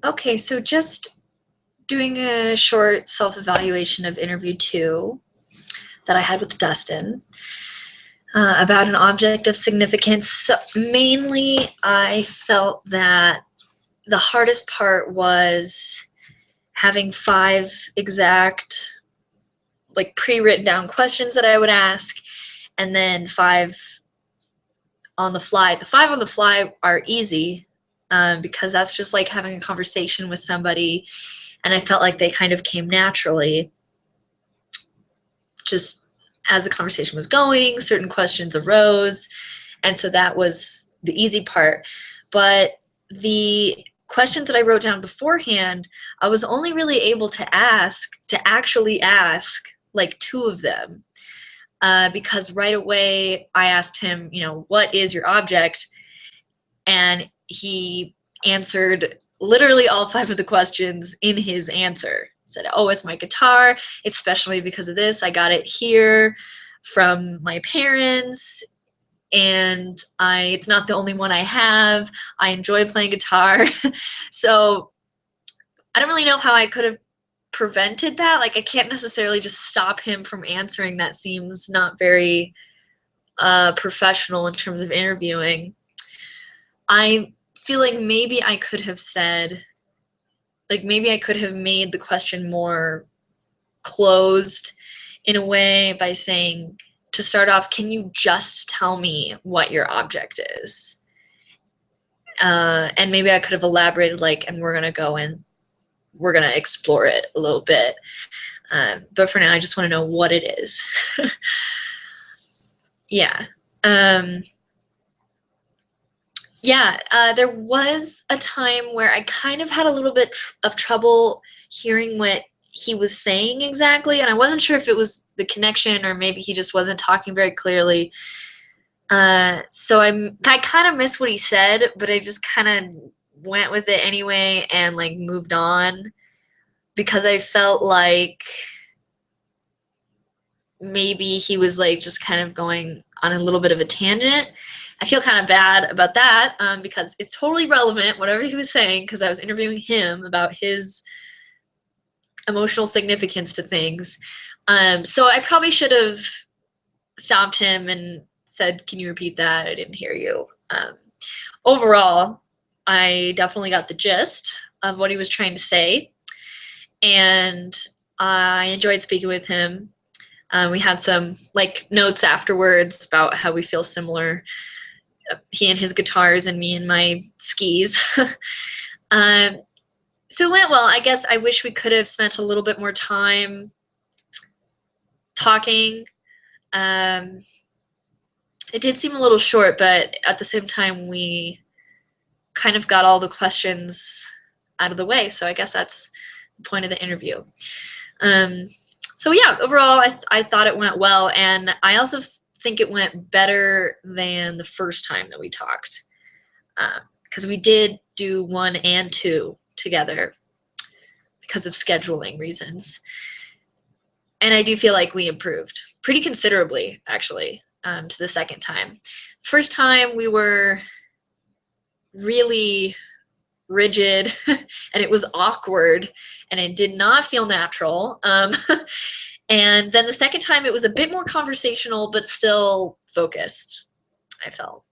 Okay, so just doing a short self-evaluation of interview 2 that I had with Dustin about an object of significance. So mainly, I felt that the hardest part was having 5 exact, like, pre-written down questions that I would ask, and then 5 on the fly. The 5 on the fly are easy because that's just like having a conversation with somebody, and I felt like they kind of came naturally. Just as the conversation was going, certain questions arose, and so that was the easy part. But the questions that I wrote down beforehand, I was only really able to actually ask like 2 of them. Because right away I asked him, what is your object? And he answered literally all 5 of the questions in his answer. Said, oh, it's my guitar, especially because of this. I got it here from my parents, and it's not the only one I have. I enjoy playing guitar. So I don't really know how I could have prevented that. Like, I can't necessarily just stop him from answering. That seems not very professional in terms of interviewing. I feel like maybe I could have said, like, maybe I could have made the question more closed in a way by saying, to start off, can you just tell me what your object is? And maybe I could have elaborated, like, and we're going to go and we're going to explore it a little bit. But for now, I just want to know what it is. Yeah. There was a time where I kind of had a little bit of trouble hearing what he was saying exactly, and I wasn't sure if it was the connection or maybe he just wasn't talking very clearly. So I kind of missed what he said, but I just kind of went with it anyway and like moved on because I felt like maybe he was like just kind of going on a little bit of a tangent. I feel kind of bad about that because it's totally relevant, whatever he was saying, because I was interviewing him about his emotional significance to things. So I probably should have stopped him and said, can you repeat that? I didn't hear you. Overall, I definitely got the gist of what he was trying to say, and I enjoyed speaking with him. We had some like notes afterwards about how we feel similar, he and his guitars and me and my skis. um, so it went well. I guess I wish we could have spent a little bit more time talking. It did seem a little short, but at the same time, we kind of got all the questions out of the way. So I guess that's the point of the interview. So yeah, overall, I thought it went well, and I also think it went better than the first time that we talked, because we did do 1 and 2 together because of scheduling reasons. And I do feel like we improved pretty considerably, actually, to the second time. First time we were really rigid and it was awkward and it did not feel natural. And then the second time it was a bit more conversational but still focused, I felt.